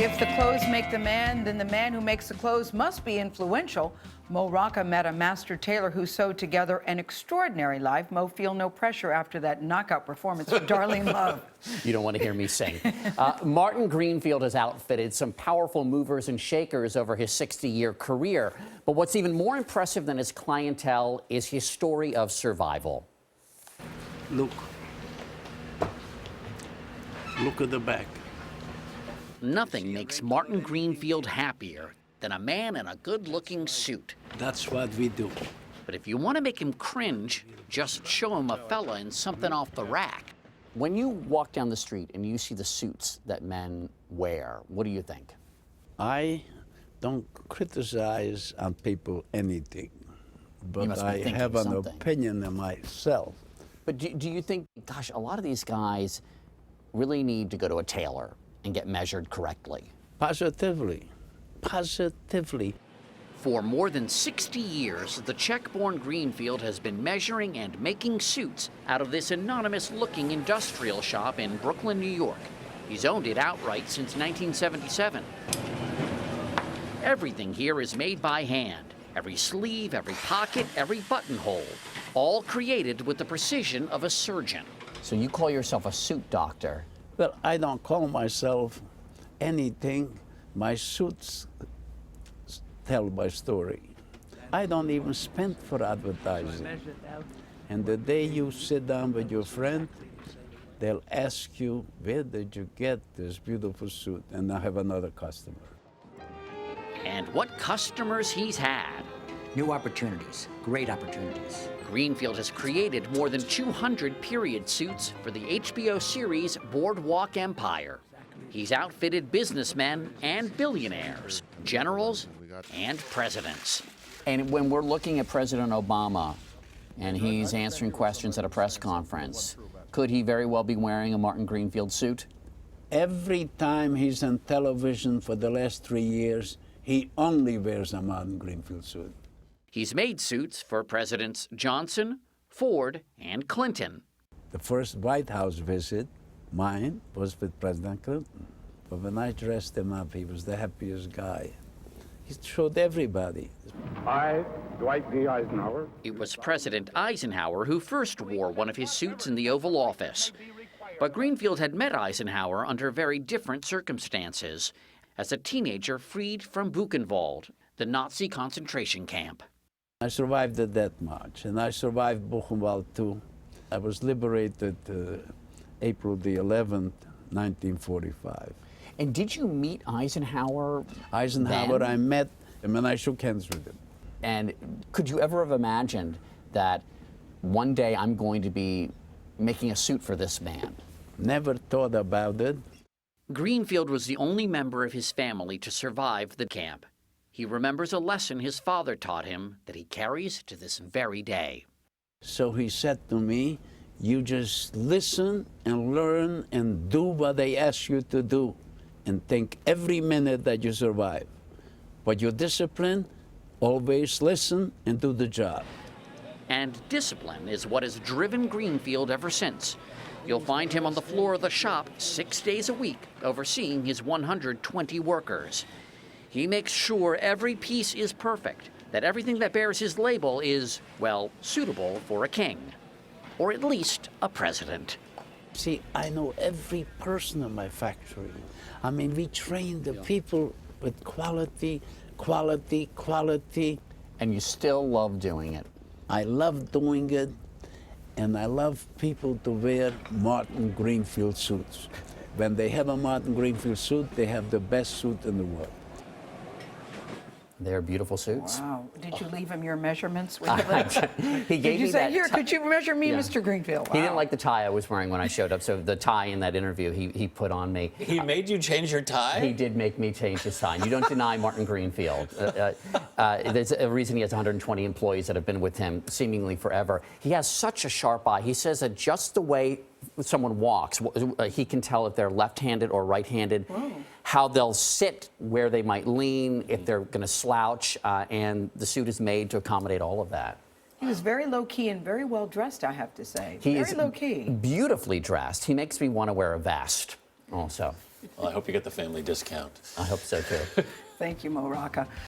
If the clothes make the man, then the man who makes the clothes must be influential. Rocca met a master tailor who sewed together an extraordinary life. Mo feel no pressure after that knockout performance for Darlene Love. You don't want to hear me sing. Martin Greenfield has outfitted some powerful movers and shakers over his 60-year career. But what's even more impressive than his clientele is his story of survival. Look at the back. Nothing makes Martin Greenfield happier than a man in a good-looking suit. That's what we do. But if you want to make him cringe, just show him a fella in something off the rack. When you walk down the street and you see the suits that men wear, what do you think? I don't criticize on people anything, but must be I thinking have an something. opinion of myself. But do you think, gosh, a lot of these guys really need to go to a tailor and get measured correctly? Positively. Positively. For more than 60 years, the Czech-born Greenfield has been measuring and making suits out of this anonymous-looking industrial shop in Brooklyn, New York. He's owned it outright since 1977. Everything here is made by hand. Every sleeve, every pocket, every buttonhole, all created with the precision of a surgeon. So you call yourself a suit doctor? Well, I don't call myself anything. My suits tell my story. I don't even spend for advertising. And the day you sit down with your friend, they'll ask you, where did you get this beautiful suit? And I have another customer. And what customers he's had. New opportunities, great opportunities. Greenfield has created more than 200 period suits for the HBO series Boardwalk Empire. He's outfitted businessmen and billionaires, generals and presidents. And when we're looking at President Obama and he's answering questions at a press conference, could he very well be wearing a Martin Greenfield suit? Every time he's on television for the last 3 years, he only wears a Martin Greenfield suit. He's made suits for Presidents Johnson, Ford, and Clinton. The first White House visit, mine, was with President Clinton. But when I dressed him up, he was the happiest guy. He showed everybody. I, Dwight D. Eisenhower. It was President Eisenhower who first wore one of his suits in the Oval Office. But Greenfield had met Eisenhower under very different circumstances, as a teenager freed from Buchenwald, the Nazi concentration camp. I survived the Death March, and I survived Buchenwald too. I was liberated April the 11th, 1945. And did you meet Eisenhower Eisenhower, then? I met him and I shook hands with him. And could you ever have imagined that one day I'm going to be making a suit for this man? Never thought about it. Greenfield was the only member of his family to survive the camp. He remembers a lesson his father taught him that he carries to this very day. So he said to me, you just listen and learn and do what they ask you to do, and think every minute that you survive. But your discipline, always listen and do the job. And discipline is what has driven Greenfield ever since. You'll find him on the floor of the shop 6 days a week, overseeing his 120 workers. He makes sure every piece is perfect, that everything that bears his label is, well, suitable for a king, or at least a president. See, I know every person in my factory. I mean, we train the people with quality, quality, quality. And you still love doing it. I love doing it, and I love people to wear Martin Greenfield suits. When they have a Martin Greenfield suit, they have the best suit in the world. They're beautiful suits. Wow. Did you leave him your measurements? He gave Did me you say, that here, tie. could you measure me, Yeah. Mr. Greenfield? He didn't Wow. like the tie I was wearing when I showed up, so the tie in that interview he put on me. He made you change your tie? He did make me change his tie. You don't deny Martin Greenfield. There's a reason he has 120 employees that have been with him seemingly forever. He has such a sharp eye. He says that just the way someone walks, he can tell if they're left-handed or right-handed, how they'll sit, where they might lean, if they're going to slouch, and the suit is made to accommodate all of that. He was very low-key and very well-dressed, I have to say. He Very is low-key. beautifully dressed. He makes me want to wear a vest also. Well, I hope you get the family discount. I hope so too. Thank you, Mo Rocca.